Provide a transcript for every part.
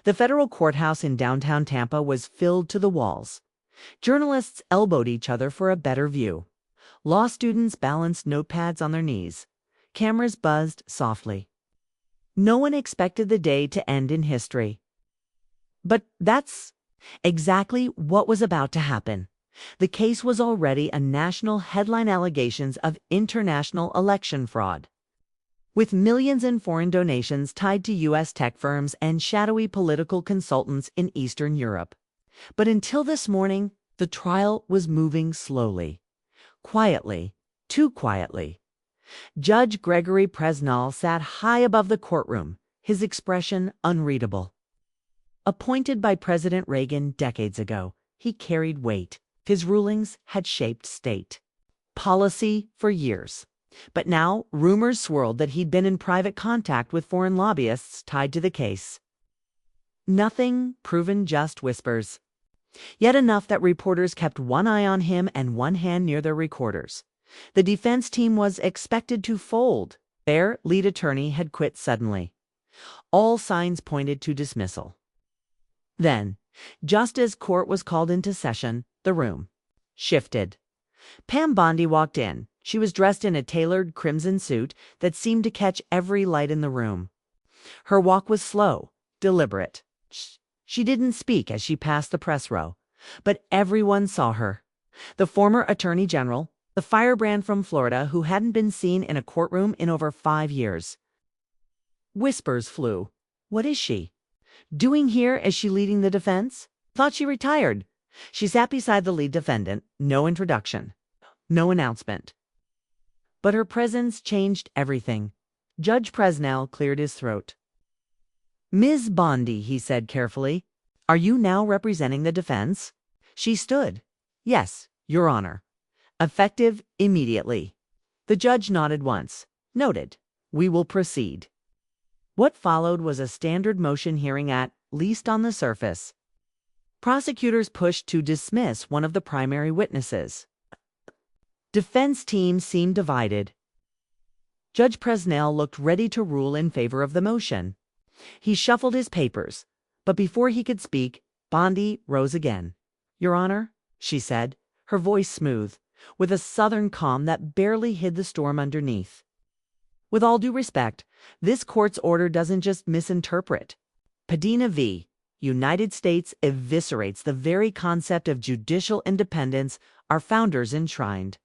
The federal courthouse in downtown Tampa was filled to the walls. Journalists elbowed each other for a better view. Law students balanced notepads on their knees. Cameras buzzed softly. No one expected the day to end in history. But that's exactly what was about to happen. The case was already a national headline: allegations of international election fraud. With millions in foreign donations tied to U.S. tech firms and shadowy political consultants in Eastern Europe. But until this morning, the trial was moving slowly. Quietly, too quietly. Judge Gregory Presnell sat high above the courtroom, his expression unreadable. Appointed by President Reagan decades ago, he carried weight. His rulings had shaped state policy for years. But now rumors swirled that he'd been in private contact with foreign lobbyists tied to the case. Nothing proven, just whispers. Yet enough that reporters kept one eye on him and one hand near their recorders. The defense team was expected to fold. Their lead attorney had quit suddenly. All signs pointed to dismissal. Then, just as court was called into session, the room shifted. Pam Bondi walked in. She was dressed in a tailored crimson suit that seemed to catch every light in the room. Her walk was slow, deliberate. She didn't speak as she passed the press row, but everyone saw her. The former Attorney General, the firebrand from Florida who hadn't been seen in a courtroom in over 5 years. Whispers flew. What is she doing here? Is she leading the defense? Thought she retired. She sat beside the lead defendant. No introduction. No announcement. But her presence changed everything. Judge Presnell cleared his throat. "Ms. Bondi," he said carefully, "are you now representing the defense?" She stood. "Yes, Your Honor." "Effective immediately." The judge nodded once. "Noted. We will proceed." What followed was a standard motion hearing, at least on the surface. Prosecutors pushed to dismiss one of the primary witnesses. Defense team seemed divided. Judge Presnell looked ready to rule in favor of the motion. He shuffled his papers, but before he could speak, Bondi rose again. "Your Honor," she said, her voice smooth, with a southern calm that barely hid the storm underneath. "With all due respect, this court's order doesn't just misinterpret. Padena v. United States eviscerates the very concept of judicial independence our founders enshrined."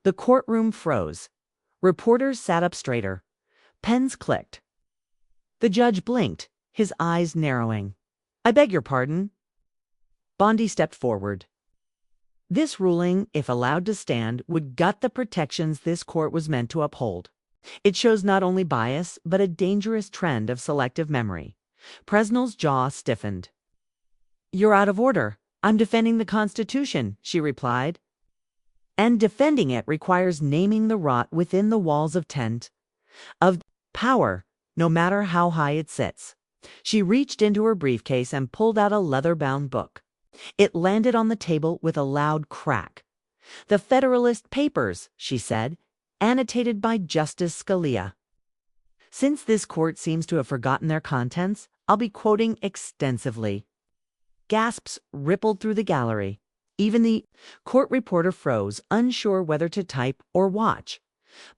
The courtroom froze. Reporters sat up straighter. Pens clicked. The judge blinked, his eyes narrowing. "I beg your pardon." Bondi stepped forward. This ruling, if allowed to stand, would gut the protections this court was meant to uphold. It shows not only bias, but a dangerous trend of selective memory. Presnell's jaw stiffened. "You're out of order. I'm defending the Constitution," she replied. "And defending it requires naming the rot within the walls of power, no matter how high it sits." She reached into her briefcase and pulled out a leather-bound book. It landed on the table with a loud crack. "The Federalist Papers," she said, "annotated by Justice Scalia." Since this court seems to have forgotten their contents, I'll be quoting extensively. Gasps rippled through the gallery. Even the court reporter froze, unsure whether to type or watch.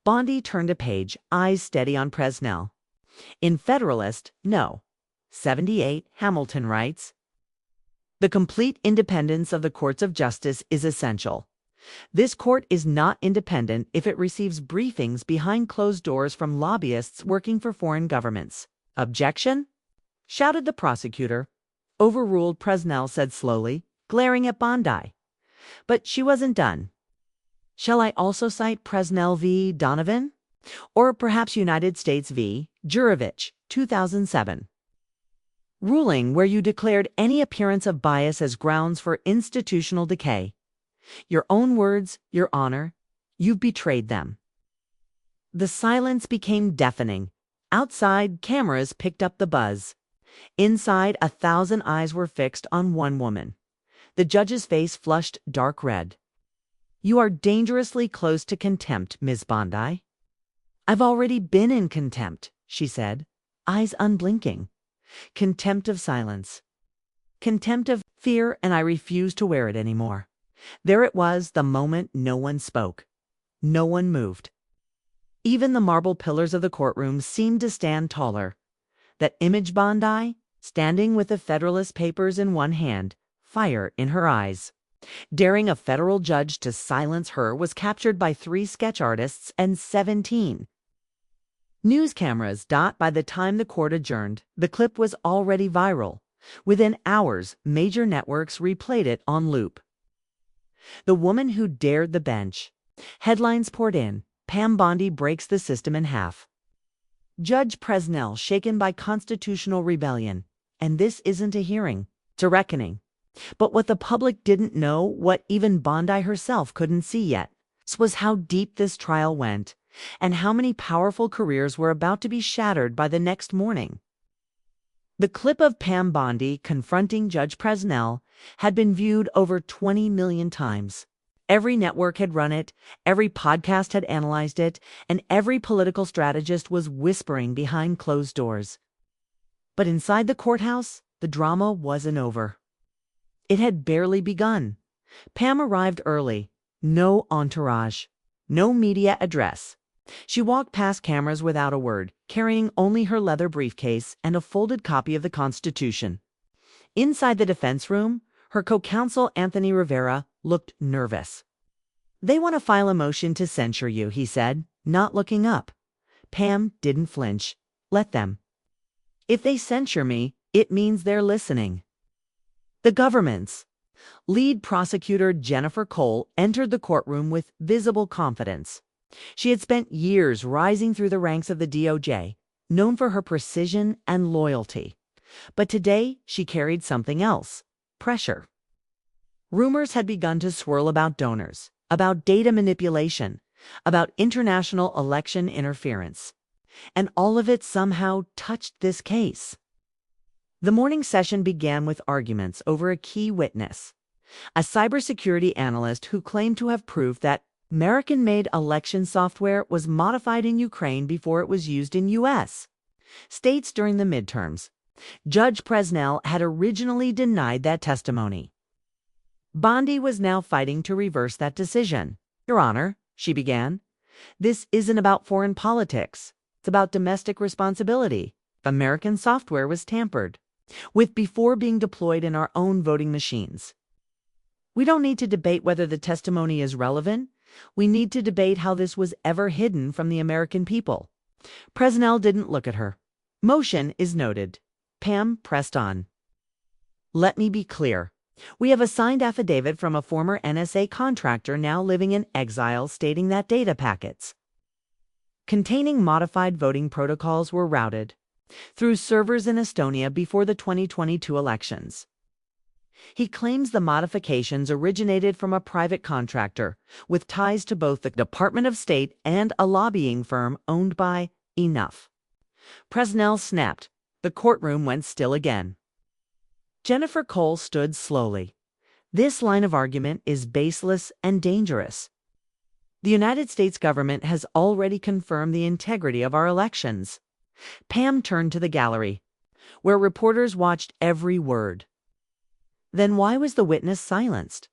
Bondi turned a page, eyes steady on Presnell. "In Federalist, no. 78, Hamilton writes, the complete independence of the courts of justice is essential. This court is not independent if it receives briefings behind closed doors from lobbyists working for foreign governments." "Objection?" shouted the prosecutor. "Overruled," Presnell said slowly, glaring at Bondi. But she wasn't done. "Shall I also cite Presnell v. Donovan? Or perhaps United States v. Jurovich, 2007? Ruling where you declared any appearance of bias as grounds for institutional decay. Your own words, Your Honor. You've betrayed them." The silence became deafening. Outside, cameras picked up the buzz. Inside, 1,000 eyes were fixed on one woman. The judge's face flushed dark red. "You are dangerously close to contempt, Ms. Bondi." "I've already been in contempt," she said, eyes unblinking. Contempt of silence. Contempt of fear, and I refuse to wear it anymore. There it was, the moment no one spoke. No one moved. Even the marble pillars of the courtroom seemed to stand taller. That image Bondi, standing with the Federalist Papers in one hand, fire in her eyes, daring a federal judge to silence her, was captured by 3 sketch artists and 17 news cameras. By the time the court adjourned, the clip was already viral. Within hours, major networks replayed it on loop. The woman who dared the bench. Headlines poured in. Pam Bondi breaks the system in half. Judge Presnell shaken by constitutional rebellion. And this isn't a hearing, it's a reckoning. But what the public didn't know, what even Bondi herself couldn't see yet, was how deep this trial went, and how many powerful careers were about to be shattered by the next morning. The clip of Pam Bondi confronting Judge Presnell had been viewed over 20 million times. Every network had run it, every podcast had analyzed it, and every political strategist was whispering behind closed doors. But inside the courthouse, the drama wasn't over. It had barely begun. Pam arrived early. No entourage. No media address. She walked past cameras without a word, carrying only her leather briefcase and a folded copy of the Constitution. Inside the defense room, her co-counsel Anthony Rivera looked nervous. "They want to file a motion to censure you," he said, not looking up. Pam didn't flinch. "Let them. If they censure me, it means they're listening." The government's lead prosecutor, Jennifer Cole, entered the courtroom with visible confidence. She had spent years rising through the ranks of the DOJ, known for her precision and loyalty. But today, she carried something else: pressure. Rumors had begun to swirl about donors, about data manipulation, about international election interference. And all of it somehow touched this case. The morning session began with arguments over a key witness, a cybersecurity analyst who claimed to have proof that American-made election software was modified in Ukraine before it was used in U.S. states during the midterms. Judge Presnell had originally denied that testimony. Bondi was now fighting to reverse that decision. "Your Honor," she began, "this isn't about foreign politics. It's about domestic responsibility. American software was tampered with before being deployed in our own voting machines. We don't need to debate whether the testimony is relevant. We need to debate how this was ever hidden from the American people." Presnell didn't look at her. "Motion is noted." Pam pressed on. "Let me be clear. We have a signed affidavit from a former NSA contractor now living in exile stating that data packets containing modified voting protocols were routed through servers in Estonia before the 2022 elections. He claims the modifications originated from a private contractor with ties to both the Department of State and a lobbying firm owned by Enough. Presnell snapped. The courtroom went still again. Jennifer Cole stood slowly. "This line of argument is baseless and dangerous. The United States government has already confirmed the integrity of our elections." Pam turned to the gallery, where reporters watched every word. Then why was the witness silenced?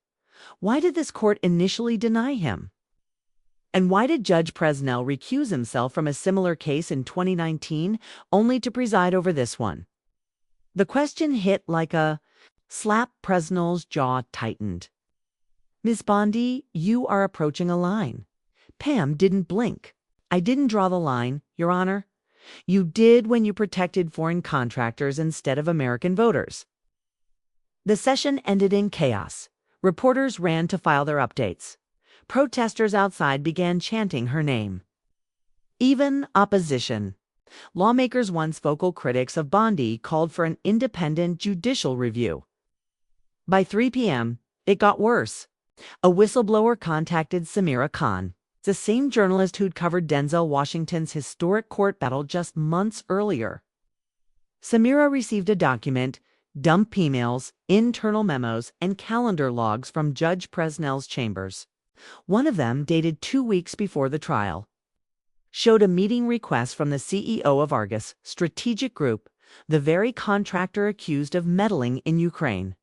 Why did this court initially deny him? And why did Judge Presnell recuse himself from a similar case in 2019, only to preside over this one? The question hit like a slap. Presnell's jaw tightened. "Miss Bondi, you are approaching a line." Pam didn't blink. "I didn't draw the line, Your Honor. You did when you protected foreign contractors instead of American voters." The session ended in chaos. Reporters ran to file their updates. Protesters outside began chanting her name. Even opposition. Lawmakers, once vocal critics of Bondi, called for an independent judicial review. By 3 p.m., it got worse. A whistleblower contacted Samira Khan, the same journalist who'd covered Denzel Washington's historic court battle just months earlier. Samira received a document, dump emails, internal memos, and calendar logs from Judge Presnell's chambers. One of them, dated 2 weeks before the trial, showed a meeting request from the CEO of Argus Strategic Group the very contractor accused of meddling in Ukraine.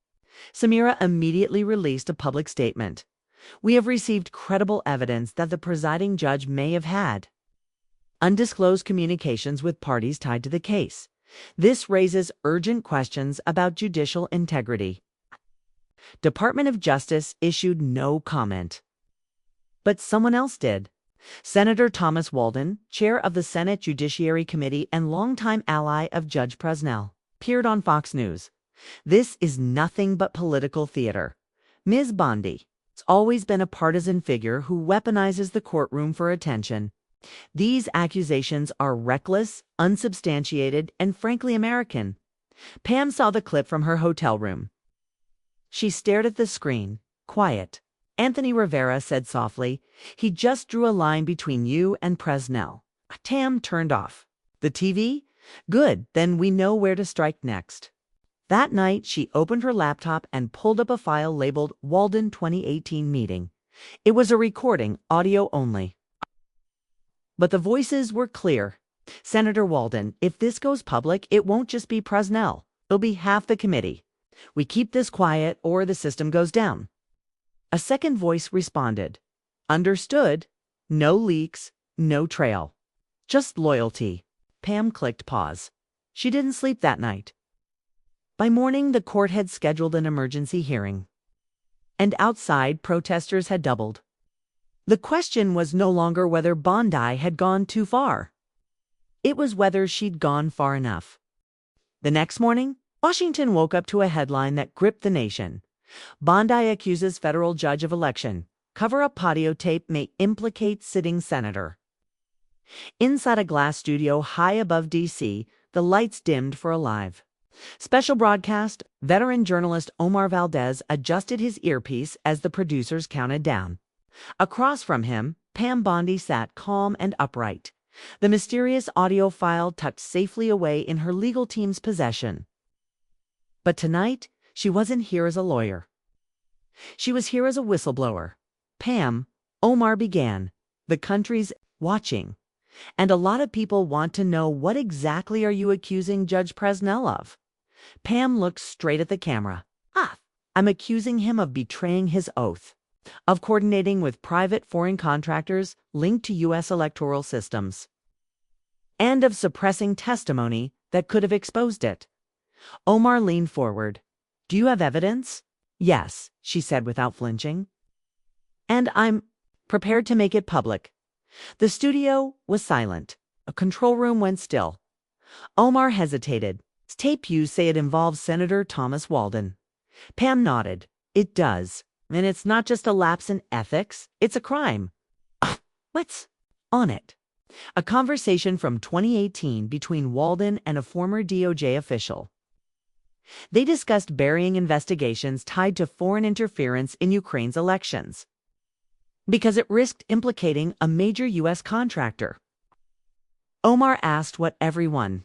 Samira immediately released a public statement. We have received credible evidence that the presiding judge may have had undisclosed communications with parties tied to the case. This raises urgent questions about judicial integrity. Department of Justice issued no comment. But someone else did. Senator Thomas Walden, chair of the Senate Judiciary Committee and longtime ally of Judge Presnell, appeared on Fox News. This is nothing but political theater. Ms. Bondi has always been a partisan figure who weaponizes the courtroom for attention. These accusations are reckless, unsubstantiated, and frankly American. Pam saw the clip from her hotel room. She stared at the screen, quiet. Anthony Rivera said softly, "He just drew a line between you and Presnell." Tam turned off. The TV? Good, then we know where to strike next. That night, she opened her laptop and pulled up a file labeled Walden 2018 Meeting. It was a recording, audio only. But the voices were clear. Senator Walden, if this goes public, it won't just be Presnell. It'll be half the committee. We keep this quiet or the system goes down. A second voice responded. Understood. No leaks, no trail. Just loyalty. Pam clicked pause. She didn't sleep that night. By morning, the court had scheduled an emergency hearing. And outside, protesters had doubled. The question was no longer whether Bondi had gone too far. It was whether she'd gone far enough. The next morning, Washington woke up to a headline that gripped the nation. Bondi accuses federal judge of election. Cover-up audio tape may implicate sitting senator. Inside a glass studio high above D.C., the lights dimmed for a live special broadcast. Veteran journalist Omar Valdez adjusted his earpiece as the producers counted down. Across from him, Pam Bondi sat calm and upright, the mysterious audio file tucked safely away in her legal team's possession. But tonight, she wasn't here as a lawyer. She was here as a whistleblower. Pam, Omar began. The country's watching. And a lot of people want to know, what exactly are you accusing Judge Presnell of? Pam looked straight at the camera. I'm accusing him of betraying his oath, of coordinating with private foreign contractors linked to U.S. electoral systems, and of suppressing testimony that could have exposed it. Omar leaned forward. Do you have evidence? Yes, she said without flinching. And I'm prepared to make it public. The studio was silent. A control room went still. Omar hesitated. Tape you say it involves Senator Thomas Walden. Pam nodded. It does. And it's not just a lapse in ethics, it's a crime. What's on it? A conversation from 2018 between Walden and a former DOJ official. They discussed burying investigations tied to foreign interference in Ukraine's elections, because it risked implicating a major U.S. contractor. Omar asked what everyone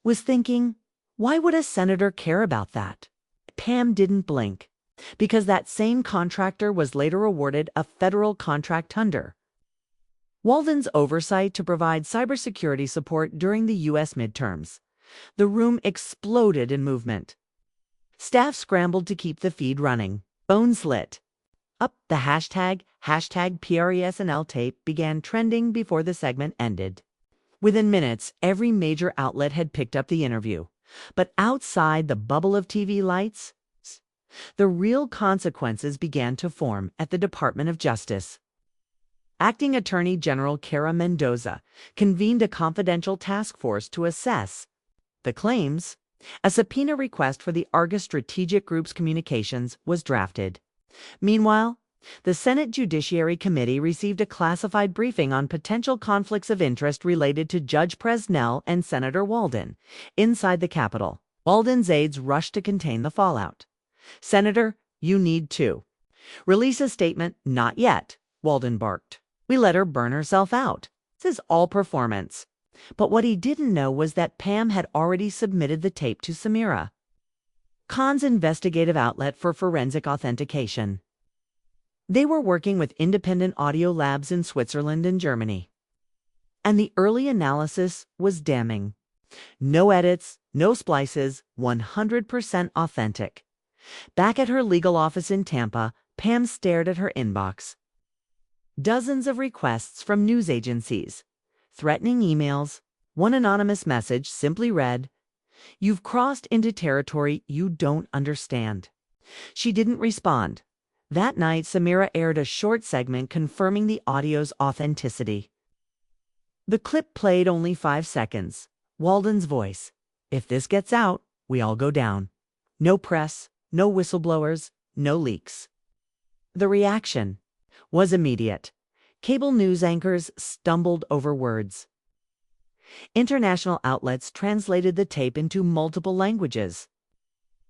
was thinking. Why would a senator care about that? Pam didn't blink, because that same contractor was later awarded a federal contract under Walden's oversight to provide cybersecurity support during the U.S. midterms. The room exploded in movement. Staff scrambled to keep the feed running. Phones lit up. The hashtag PRESNL tape began trending before the segment ended. Within minutes, every major outlet had picked up the interview. But outside the bubble of TV lights, the real consequences began to form at the Department of Justice. Acting Attorney General Kara Mendoza convened a confidential task force to assess the claims. A subpoena request for the Argus Strategic Group's communications was drafted. Meanwhile, the Senate Judiciary Committee received a classified briefing on potential conflicts of interest related to Judge Presnell and Senator Walden. Inside the Capitol, Walden's aides rushed to contain the fallout. Senator, you need to release a statement. Not yet, Walden barked. We let her burn herself out. This is all performance. But what he didn't know was that Pam had already submitted the tape to Samira, Khan's investigative outlet for forensic authentication. They were working with independent audio labs in Switzerland and Germany. And the early analysis was damning. No edits, no splices, 100% authentic. Back at her legal office in Tampa, Pam stared at her inbox. Dozens of requests from news agencies, threatening emails. One anonymous message simply read, "You've crossed into territory you don't understand." She didn't respond. That night, Samira aired a short segment confirming the audio's authenticity. The clip played only 5 seconds. Walden's voice. "If this gets out, we all go down. No press, no whistleblowers, no leaks." The reaction was immediate. Cable news anchors stumbled over words. International outlets translated the tape into multiple languages.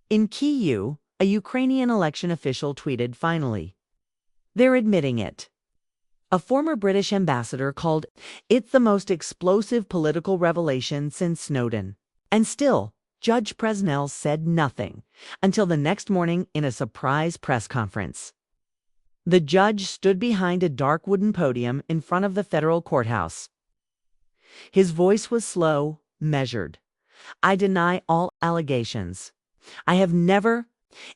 In Kyiv, a Ukrainian election official tweeted, "Finally, they're admitting it." A former British ambassador called it the most explosive political revelation since Snowden. And still, Judge Presnell said nothing until the next morning in a surprise press conference. The judge stood behind a dark wooden podium in front of the federal courthouse. His voice was slow, measured. "I deny all allegations. I have never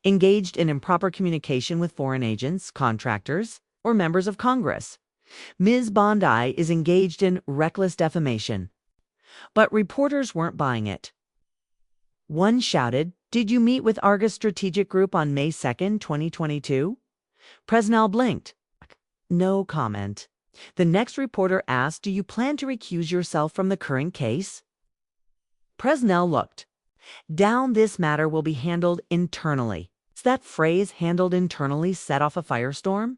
engaged in improper communication with foreign agents, contractors, or members of Congress. Ms. Bondi is engaged in reckless defamation." But reporters weren't buying it. One shouted, "Did you meet with Argus Strategic Group on May 2nd, 2022? Presnell blinked. No comment. The next reporter asked, "Do you plan to recuse yourself from the current case?" Presnell looked. "Down, this matter will be handled internally." That phrase, "handled internally," set off a firestorm.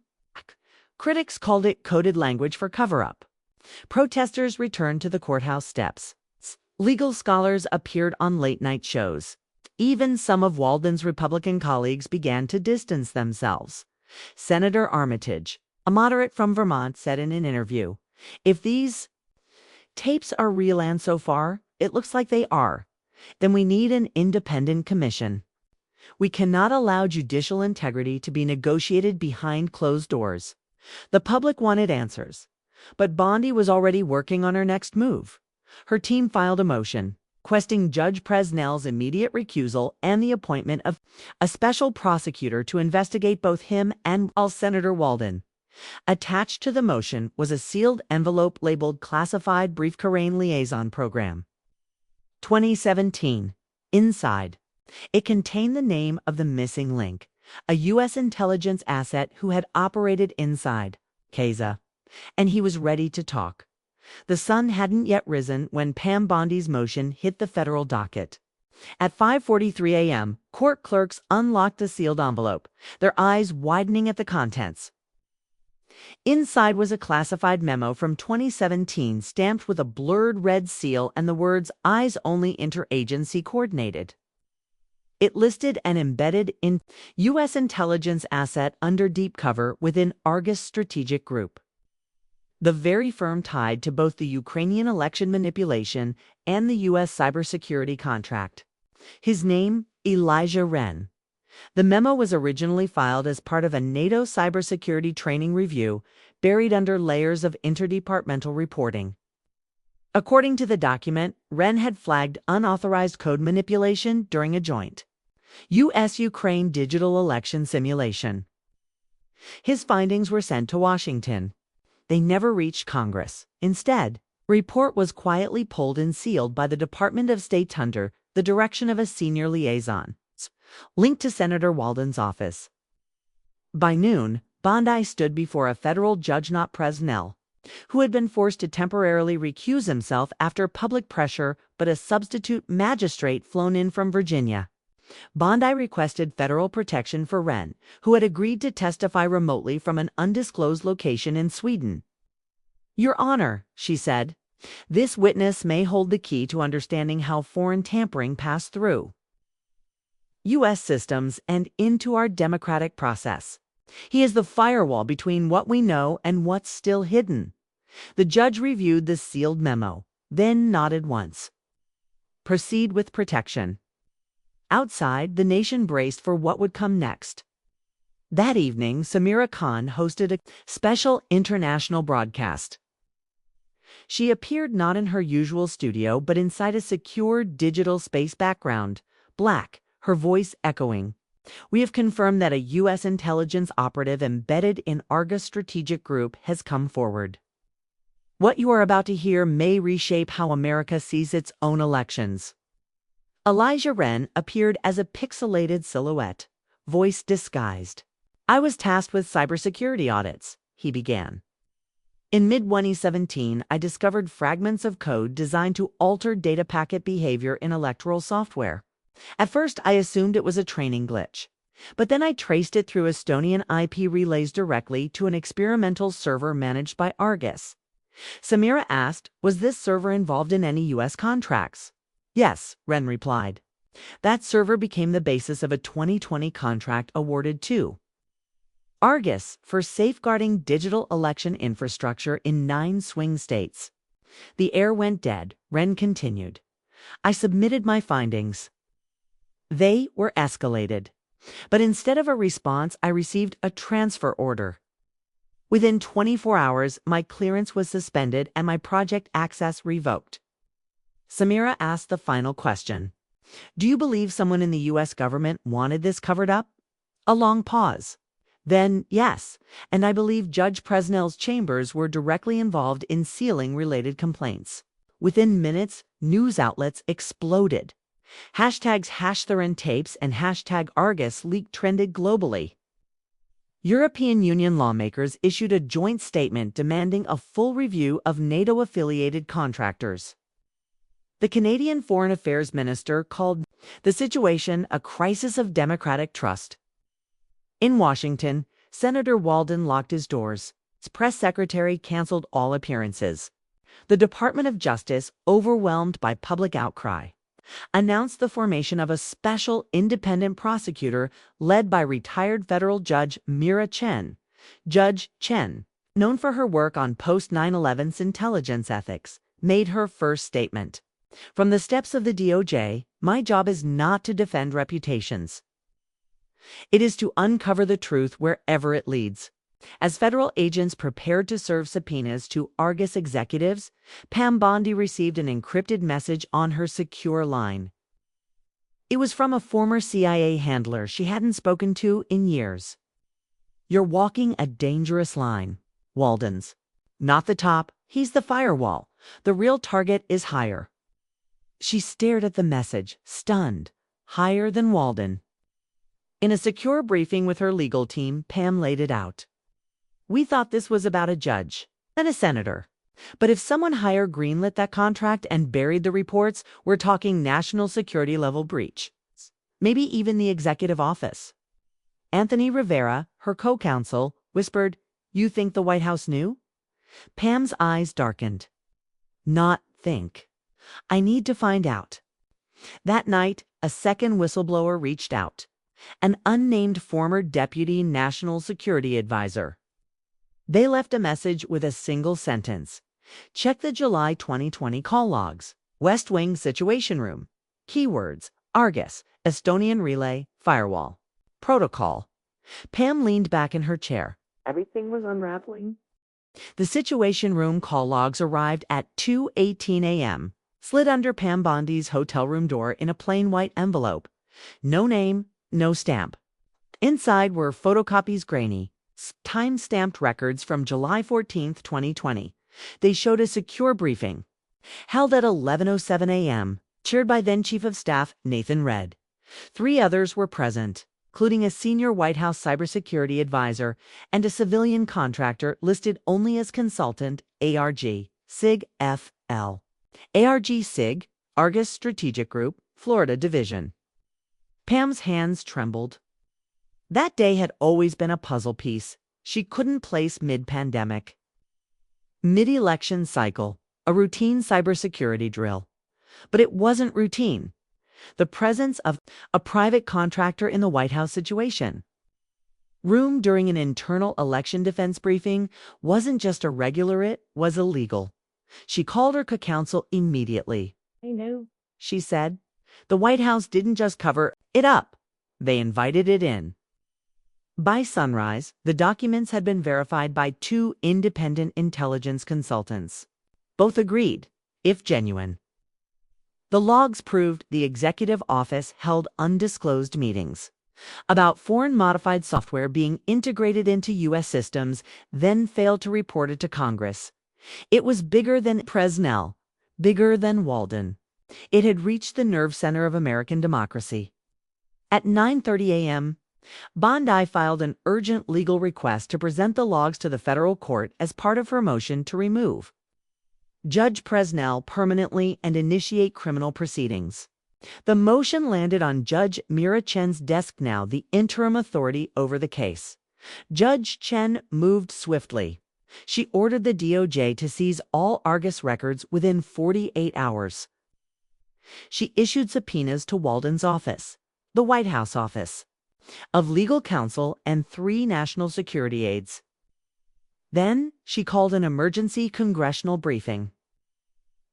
Critics called it coded language for cover-up. Protesters returned to the courthouse steps. Legal scholars appeared on late-night shows. Even some of Walden's Republican colleagues began to distance themselves. Senator Armitage, a moderate from Vermont, said in an interview, "If these tapes are real, and so far, it looks like they are, then we need an independent commission. We cannot allow judicial integrity to be negotiated behind closed doors." The public wanted answers, but Bondi was already working on her next move. Her team filed a motion requesting Judge Presnell's immediate recusal and the appointment of a special prosecutor to investigate both him and Senator Walden. Attached to the motion was a sealed envelope labeled Classified Brief Corain Liaison Program. 2017. Inside. It contained the name of the missing link, a U.S. intelligence asset who had operated inside Keza, and he was ready to talk. The sun hadn't yet risen when Pam Bondi's motion hit the federal docket. At 5:43 a.m., court clerks unlocked the sealed envelope, their eyes widening at the contents. Inside was a classified memo from 2017 stamped with a blurred red seal and the words "Eyes Only Interagency Coordinated." It listed an embedded in U.S. intelligence asset under deep cover within Argus Strategic Group, the very firm tied to both the Ukrainian election manipulation and the U.S. cybersecurity contract. His name, Elijah Wren. The memo was originally filed as part of a NATO cybersecurity training review, buried under layers of interdepartmental reporting. According to the document, Wren had flagged unauthorized code manipulation during a joint U.S.-Ukraine digital election simulation. His findings were sent to Washington. They never reached Congress. Instead, the report was quietly pulled and sealed by the Department of State under the direction of a senior liaison, linked to Senator Walden's office. By noon, Bondi stood before a federal judge, not Presnell, who had been forced to temporarily recuse himself after public pressure, but a substitute magistrate flown in from Virginia. Bondi requested federal protection for Wren, who had agreed to testify remotely from an undisclosed location in Sweden. "Your Honor," she said, "this witness may hold the key to understanding how foreign tampering passed through U.S. systems and into our democratic process. He is the firewall between what we know and what's still hidden." The judge reviewed the sealed memo, then nodded once. "Proceed with protection." Outside, the nation braced for what would come next. That evening, Samira Khan hosted a special international broadcast. She appeared not in her usual studio but inside a secure digital space background, black, her voice echoing. We have confirmed that a U.S. intelligence operative embedded in Argus Strategic Group has come forward. What you are about to hear may reshape how America sees its own elections. Elijah Wren appeared as a pixelated silhouette, voice disguised. I was tasked with cybersecurity audits, he began. In mid-2017, I discovered fragments of code designed to alter data packet behavior in electoral software. At first, I assumed it was a training glitch. But then I traced it through Estonian IP relays directly to an experimental server managed by Argus. Samira asked, was this server involved in any U.S. contracts? Yes, Wren replied. That server became the basis of a 2020 contract awarded to Argus for safeguarding digital election infrastructure in 9 swing states. The air went dead, Wren continued. I submitted my findings. They were escalated. But instead of a response, I received a transfer order. Within 24 hours, my clearance was suspended and my project access revoked. Samira asked the final question. Do you believe someone in the U.S. government wanted this covered up? A long pause. Then, yes, and I believe Judge Presnell's chambers were directly involved in sealing related complaints. Within minutes, news outlets exploded. Hashtags #HashTheRentapes and #Argus trended globally. European Union lawmakers issued a joint statement demanding a full review of NATO-affiliated contractors. The Canadian Foreign Affairs Minister called the situation a crisis of democratic trust. In Washington, Senator Walden locked his doors. His press secretary canceled all appearances. The Department of Justice, overwhelmed by public outcry, announced the formation of a special independent prosecutor led by retired federal judge Mira Chen. Judge Chen, known for her work on post-9/11's intelligence ethics, made her first statement. From the steps of the DOJ, my job is not to defend reputations. It is to uncover the truth wherever it leads. As federal agents prepared to serve subpoenas to Argus executives, Pam Bondi received an encrypted message on her secure line. It was from a former CIA handler she hadn't spoken to in years. You're walking a dangerous line, Walden's. Not the top, he's the firewall. The real target is higher. She stared at the message, stunned. Higher than Walden. In a secure briefing with her legal team, Pam laid it out. We thought this was about a judge and a senator. But if someone higher greenlit that contract and buried the reports, we're talking national security level breach. Maybe even the executive office. Anthony Rivera, her co-counsel, whispered, You think the White House knew? Pam's eyes darkened. Not think. I need to find out. That night, a second whistleblower reached out. An unnamed former deputy national security advisor. They left a message with a single sentence. Check the July 2020 call logs. West Wing Situation Room. Keywords: Argus, Estonian Relay, Firewall. Protocol. Pam leaned back in her chair. Everything was unraveling. The Situation Room call logs arrived at 2:18 a.m., slid under Pam Bondi's hotel room door in a plain white envelope. No name, no stamp. Inside were photocopies grainy, time-stamped records from July 14, 2020. They showed a secure briefing, held at 11:07 a.m., chaired by then Chief of Staff Nathan Red. 3 others were present, including a senior White House cybersecurity advisor and a civilian contractor listed only as consultant ARG SIG FL. ARG SIG, Argus Strategic Group, Florida Division. Pam's hands trembled. That day had always been a puzzle piece she couldn't place mid-pandemic. Mid-election cycle, a routine cybersecurity drill. But it wasn't routine. The presence of a private contractor in the White House situation. Room during an internal election defense briefing wasn't just irregular, it was illegal. She called her co-counsel immediately. I know, she said. The White House didn't just cover it up. They invited it in. By sunrise, the documents had been verified by 2 independent intelligence consultants. Both agreed, if genuine. The logs proved the executive office held undisclosed meetings about foreign modified software being integrated into U.S. systems, then failed to report it to Congress. It was bigger than Fresnel, bigger than Walden. It had reached the nerve center of American democracy. At 9:30 a.m., Bondi filed an urgent legal request to present the logs to the federal court as part of her motion to remove Judge Fresnel permanently and initiate criminal proceedings. The motion landed on Judge Mira Chen's desk, now the interim authority over the case. Judge Chen moved swiftly. She ordered the DOJ to seize all Argus records within 48 hours. She issued subpoenas to Walden's office, the White House office, of legal counsel, and 3 national security aides. Then she called an emergency congressional briefing.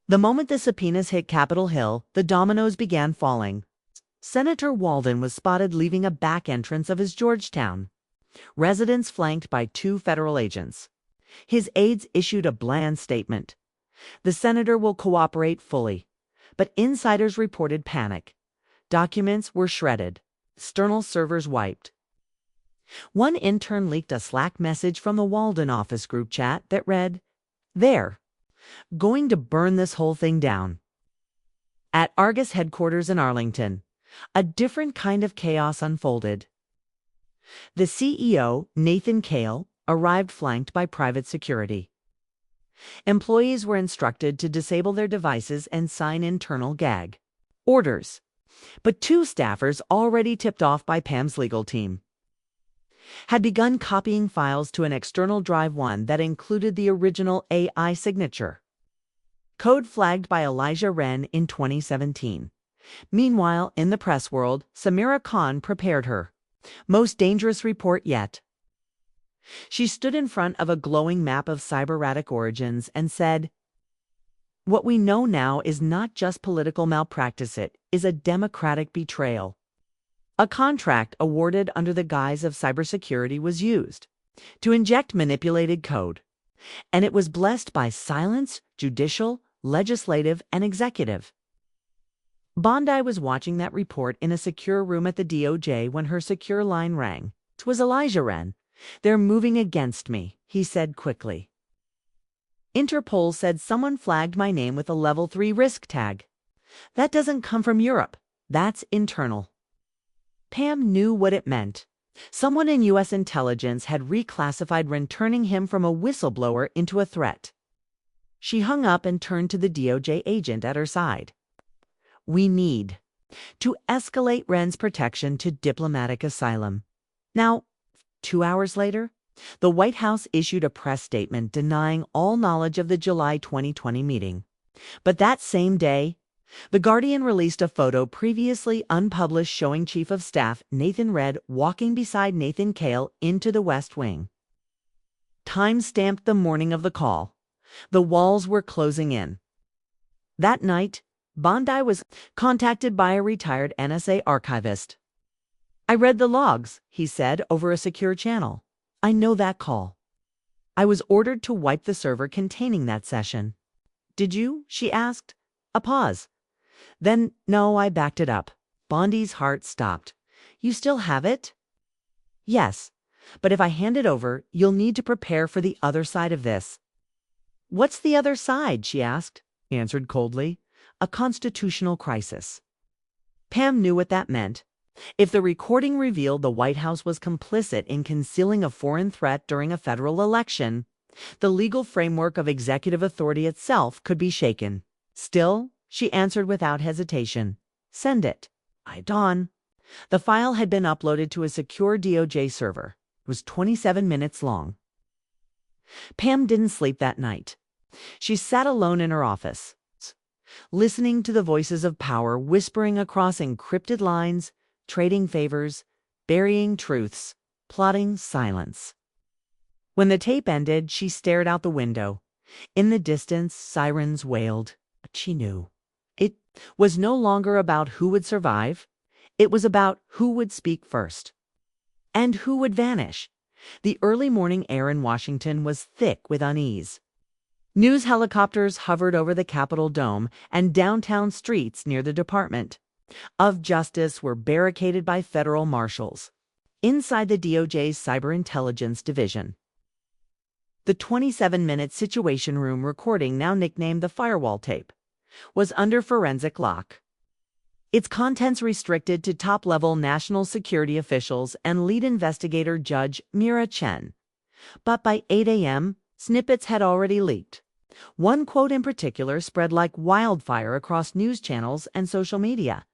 The moment the subpoenas hit Capitol Hill, the dominoes began falling. Senator Walden was spotted leaving a back entrance of his Georgetown residence, flanked by 2 federal agents. His aides issued a bland statement. The senator will cooperate fully. But insiders reported panic. Documents were shredded, external servers wiped. One intern leaked a Slack message from the Walden office group chat that read, "They're going to burn this whole thing down." At Argus headquarters in Arlington, a different kind of chaos unfolded. The CEO, Nathan Kale, arrived flanked by private security. Employees were instructed to disable their devices and sign internal gag orders. But 2 staffers, already tipped off by Pam's legal team, had begun copying files to an external drive, one that included the original AI signature code flagged by Elijah Wren in 2017. Meanwhile, in the press world, Samira Khan prepared her most dangerous report yet. She stood in front of a glowing map of cyberratic origins and said, "What we know now is not just political malpractice, it is a democratic betrayal." A contract awarded under the guise of cybersecurity was used to inject manipulated code, and it was blessed by silence, judicial, legislative, and executive. Bondi was watching that report in a secure room at the DOJ when her secure line rang. It was Elijah Wren. "They're moving against me," he said quickly. "Interpol said someone flagged my name with a level 3 risk tag. That doesn't come from Europe. That's internal." Pam knew what it meant. Someone in U.S. intelligence had reclassified Wren, turning him from a whistleblower into a threat. She hung up and turned to the DOJ agent at her side. "We need to escalate Wren's protection to diplomatic asylum." Now, 2 hours later, the White House issued a press statement denying all knowledge of the July 2020 meeting. But that same day, The Guardian released a photo previously unpublished showing Chief of Staff Nathan Red walking beside Nathan Kale into the West Wing. Time-stamped the morning of the call. The walls were closing in. That night, Bondi was contacted by a retired NSA archivist. "I read the logs," he said over a secure channel. "I know that call. I was ordered to wipe the server containing that session." "Did you?" she asked. A pause. "Then, no, I backed it up." Bondi's heart stopped. "You still have it?" "Yes, but if I hand it over, you'll need to prepare for the other side of this." "What's the other side?" she asked, answered coldly. "A constitutional crisis." Pam knew what that meant. If the recording revealed the White House was complicit in concealing a foreign threat during a federal election, the legal framework of executive authority itself could be shaken. Still, she answered without hesitation. "Send it." Dawn. The file had been uploaded to a secure DOJ server. It was 27 minutes long. Pam didn't sleep that night. She sat alone in her office, listening to the voices of power whispering across encrypted lines, trading favors, burying truths, plotting silence. When the tape ended, she stared out the window. In the distance, sirens wailed. But she knew. It was no longer about who would survive. It was about who would speak first. And who would vanish. The early morning air in Washington was thick with unease. News helicopters hovered over the Capitol dome and downtown streets near the Department of Justice were barricaded by federal marshals. Inside the DOJ's Cyber Intelligence Division, the 27-minute Situation Room recording, now nicknamed the firewall tape, was under forensic lock. Its contents restricted to top-level national security officials and lead investigator Judge Mira Chen. But by 8 a.m., snippets had already leaked. One quote in particular spread like wildfire across news channels and social media.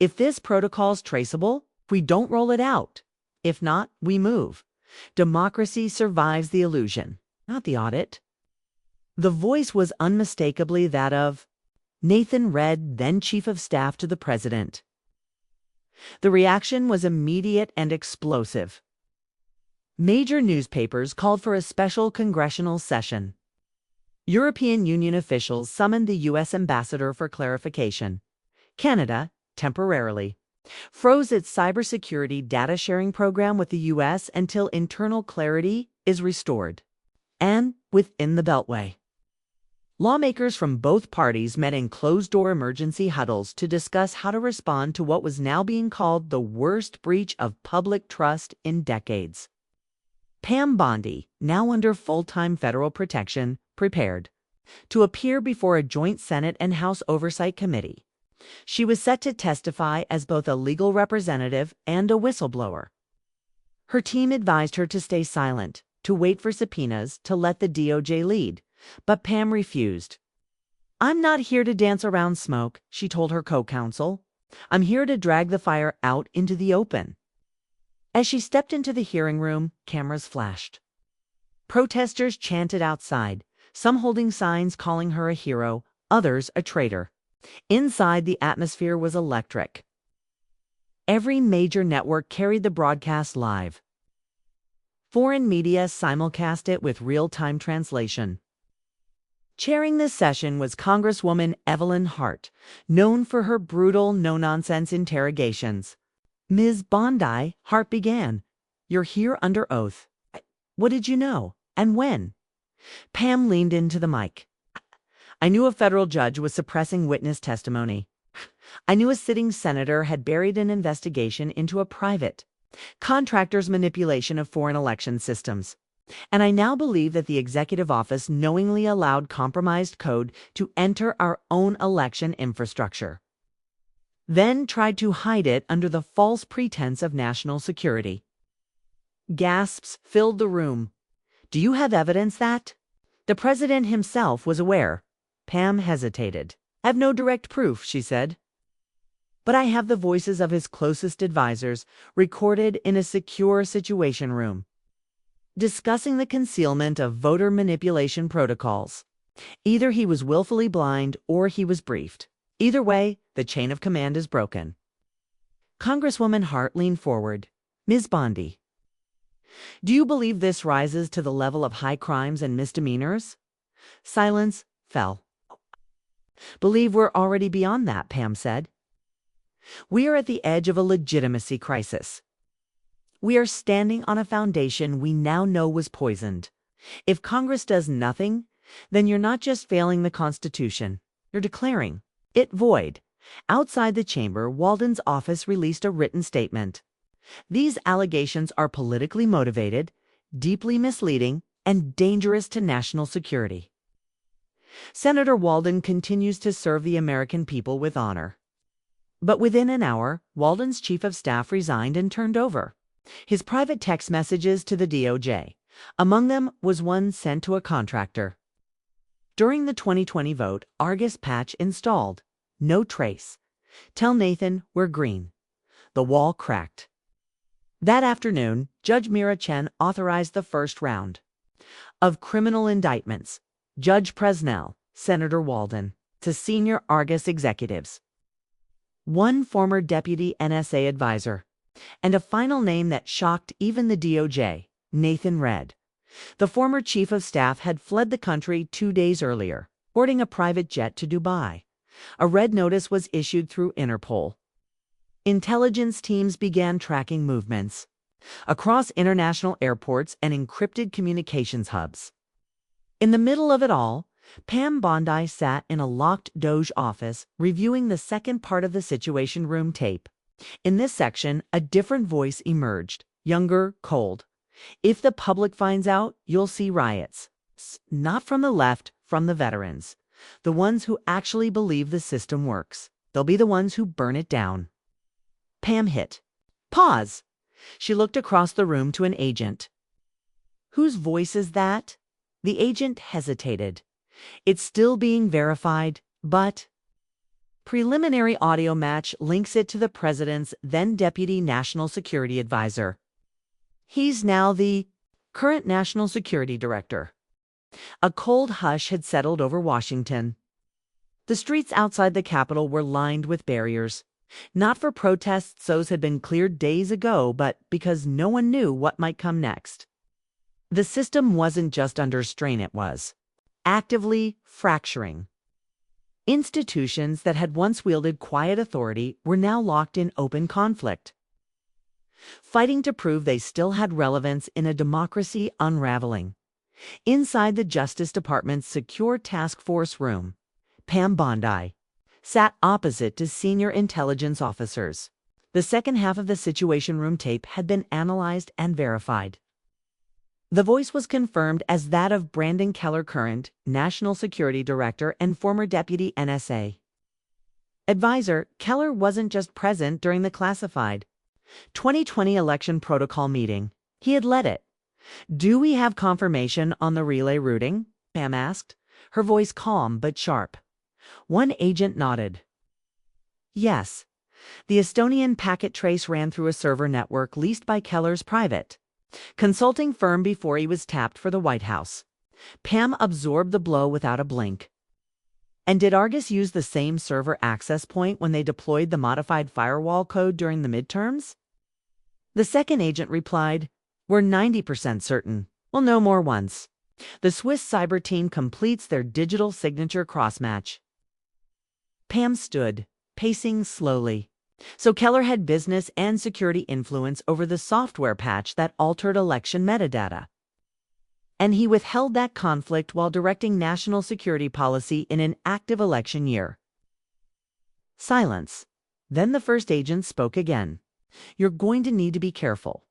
"If this protocol's traceable, we don't roll it out. If not, we move. Democracy survives the illusion, not the audit." The voice was unmistakably that of Nathan Redd, then Chief of Staff to the President. The reaction was immediate and explosive. Major newspapers called for a special congressional session. European Union officials summoned the U.S. ambassador for clarification. Canada, temporarily, froze its cybersecurity data sharing program with the U.S. until internal clarity is restored. And within the Beltway, lawmakers from both parties met in closed-door emergency huddles to discuss how to respond to what was now being called the worst breach of public trust in decades. Pam Bondi, now under full-time federal protection, prepared to appear before a joint Senate and House Oversight Committee. She was set to testify as both a legal representative and a whistleblower. Her team advised her to stay silent, to wait for subpoenas, to let the DOJ lead. But Pam refused. "I'm not here to dance around smoke," she told her co-counsel. "I'm here to drag the fire out into the open." As she stepped into the hearing room, cameras flashed. Protesters chanted outside, some holding signs calling her a hero, others a traitor. Inside, the atmosphere was electric. Every major network carried the broadcast live. Foreign media simulcast it with real-time translation. Chairing this session was Congresswoman Evelyn Hart, known for her brutal, no-nonsense interrogations. "Ms. Bondi," Hart began, "you're here under oath. What did you know? And when?" Pam leaned into the mic. "I knew a federal judge was suppressing witness testimony. I knew a sitting senator had buried an investigation into a private contractor's manipulation of foreign election systems. And I now believe that the executive office knowingly allowed compromised code to enter our own election infrastructure, then tried to hide it under the false pretense of national security." Gasps filled the room. "Do you have evidence that?" The president himself was aware. Pam hesitated. "I have no direct proof," she said. "But I have the voices of his closest advisors recorded in a secure Situation Room, discussing the concealment of voter manipulation protocols. Either he was willfully blind or he was briefed. Either way, the chain of command is broken." Congresswoman Hart leaned forward. "Ms. Bondi, do you believe this rises to the level of high crimes and misdemeanors?" Silence fell. "Believe we're already beyond that," Pam said. "We are at the edge of a legitimacy crisis. We are standing on a foundation we now know was poisoned. If Congress does nothing, then you're not just failing the Constitution, you're declaring it void." Outside the chamber, Walden's office released a written statement. "These allegations are politically motivated, deeply misleading, and dangerous to national security. Senator Walden continues to serve the American people with honor." But within an hour, Walden's chief of staff resigned and turned over his private text messages to the DOJ. Among them was one sent to a contractor. During the 2020 vote, Argus patch installed. No trace. Tell Nathan we're green. The wall cracked. That afternoon, Judge Mira Chen authorized the first round of criminal indictments. Judge Presnell, Senator Walden, to senior Argus executives, one former deputy NSA advisor, and a final name that shocked even the DOJ, Nathan Redd. The former chief of staff had fled the country 2 days earlier, boarding a private jet to Dubai. A red notice was issued through Interpol. Intelligence teams began tracking movements across international airports and encrypted communications hubs. In the middle of it all, Pam Bondi sat in a locked Doge office reviewing the second part of the Situation Room tape. In this section, a different voice emerged, younger, cold. If the public finds out, you'll see riots. Not from the left, from the veterans. The ones who actually believe the system works. They'll be the ones who burn it down. Pam hit pause. She looked across the room to an agent. Whose voice is that? The agent hesitated. It's still being verified, but preliminary audio match links it to the president's then Deputy National Security Advisor. He's now the current National Security Director. A cold hush had settled over Washington. The streets outside the Capitol were lined with barriers. Not for protests, those had been cleared days ago, but because no one knew what might come next. The system wasn't just under strain, it was actively fracturing. Institutions that had once wielded quiet authority were now locked in open conflict, fighting to prove they still had relevance in a democracy unraveling. Inside the Justice Department's secure task force room, Pam Bondi sat opposite to senior intelligence officers. The second half of the Situation Room tape had been analyzed and verified. The voice was confirmed as that of Brandon Keller, current National Security Director and former Deputy NSA Advisor. Keller wasn't just present during the classified 2020 election protocol meeting. He had led it. "Do we have confirmation on the relay routing?" Pam asked, her voice calm but sharp. One agent nodded. Yes. The Estonian packet trace ran through a server network leased by Keller's private consulting firm before he was tapped for the White House. Pam absorbed the blow without a blink. And did Argus use the same server access point when they deployed the modified firewall code during the midterms? The second agent replied, "We're 90% certain. We'll know more once the Swiss cyber team completes their digital signature crossmatch." Pam stood, pacing slowly. So Keller had business and security influence over the software patch that altered election metadata. And he withheld that conflict while directing national security policy in an active election year. Silence. Then the first agent spoke again. "You're going to need to be careful.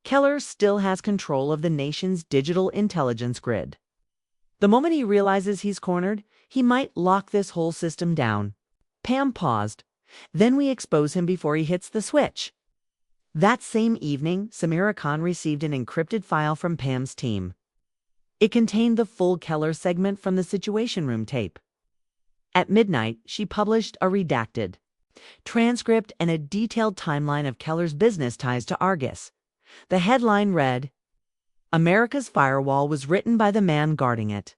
Keller still has control of the nation's digital intelligence grid. The moment he realizes he's cornered, he might lock this whole system down." Pam paused. "Then we expose him before he hits the switch." That same evening, Samira Khan received an encrypted file from Pam's team. It contained the full Keller segment from the Situation Room tape. At midnight, she published a redacted transcript and a detailed timeline of Keller's business ties to Argus. The headline read, "America's firewall was written by the man guarding it."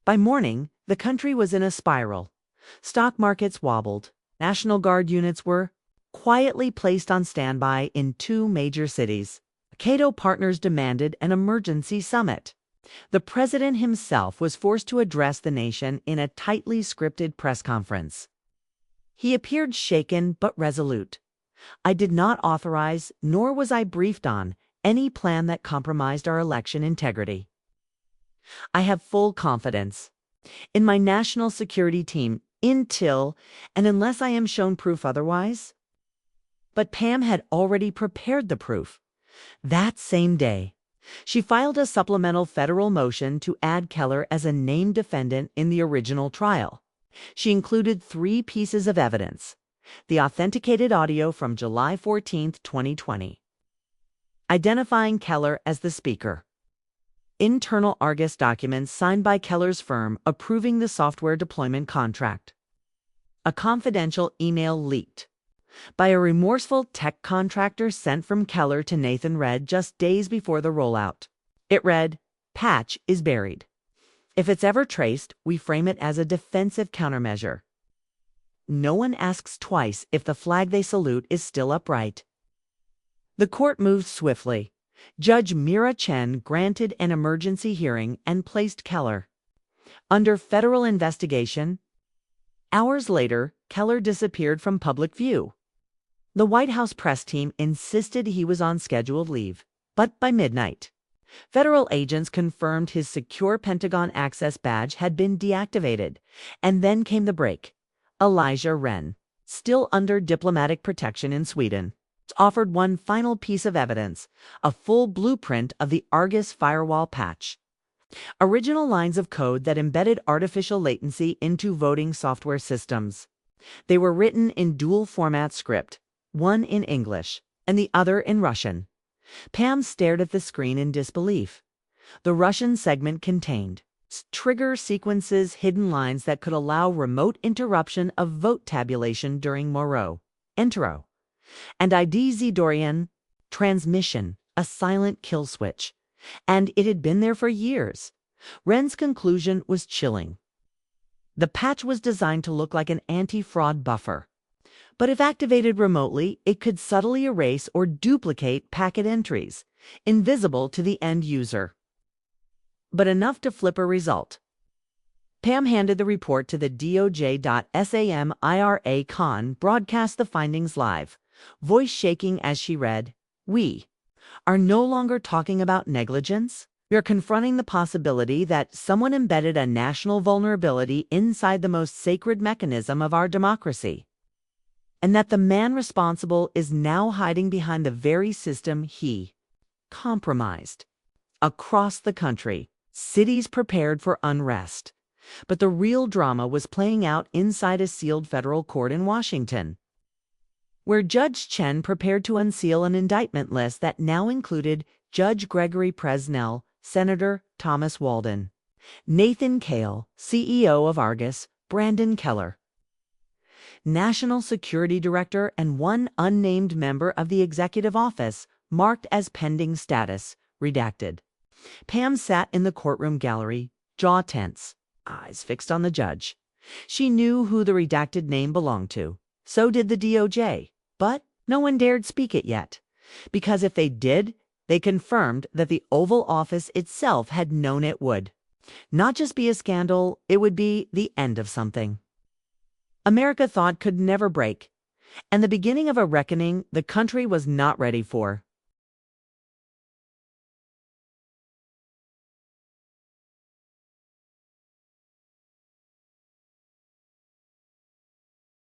By morning, the country was in a spiral. Stock markets wobbled. National Guard units were quietly placed on standby in 2 major cities. Cato partners demanded an emergency summit. The president himself was forced to address the nation in a tightly scripted press conference. He appeared shaken but resolute. "I did not authorize, nor was I briefed on, any plan that compromised our election integrity. I have full confidence in my national security team until and unless I am shown proof otherwise." But Pam had already prepared the proof. That same day, she filed a supplemental federal motion to add Keller as a named defendant in the original trial. She included 3 pieces of evidence: the authenticated audio from July 14, 2020, identifying Keller as the speaker, internal Argus documents signed by Keller's firm approving the software deployment contract, a confidential email leaked by a remorseful tech contractor sent from Keller to Nathan Red just days before the rollout. It read, "Patch is buried. If it's ever traced, we frame it as a defensive countermeasure. No one asks twice if the flag they salute is still upright." The court moved swiftly. Judge Mira Chen granted an emergency hearing and placed Keller under federal investigation. Hours later, Keller disappeared from public view. The White House press team insisted he was on scheduled leave, but by midnight, Federal agents confirmed his secure Pentagon access badge had been deactivated. And then came the break. Elijah Wren, still under diplomatic protection in Sweden, offered one final piece of evidence, a full blueprint of the Argus firewall patch. Original lines of code that embedded artificial latency into voting software systems. They were written in dual format script, one in English and the other in Russian. Pam stared at the screen in disbelief. The Russian segment contained trigger sequences, hidden lines that could allow remote interruption of vote tabulation during Moreau, Entero, and IDZ Dorian, transmission, a silent kill switch. And it had been there for years. Wren's conclusion was chilling. The patch was designed to look like an anti-fraud buffer. But if activated remotely, it could subtly erase or duplicate packet entries, invisible to the end user. But enough to flip a result. Pam handed the report to the DOJ.SAM IRA Con, broadcast the findings live, voice shaking as she read, "We are no longer talking about negligence. We are confronting the possibility that someone embedded a national vulnerability inside the most sacred mechanism of our democracy, and that the man responsible is now hiding behind the very system he compromised." Across the country, cities prepared for unrest. But the real drama was playing out inside a sealed federal court in Washington, where Judge Chen prepared to unseal an indictment list that now included Judge Gregory Presnell, Senator Thomas Walden, Nathan Kale, CEO of Argus, Brandon Keller, National Security Director, and one unnamed member of the executive office, marked as pending status, redacted. Pam sat in the courtroom gallery, jaw tense, eyes fixed on the judge. She knew who the redacted name belonged to. So did the DOJ. But no one dared speak it yet, because if they did, they confirmed that the Oval Office itself had known it would. Not just be a scandal, it would be the end of something America thought could never break, and the beginning of a reckoning the country was not ready for.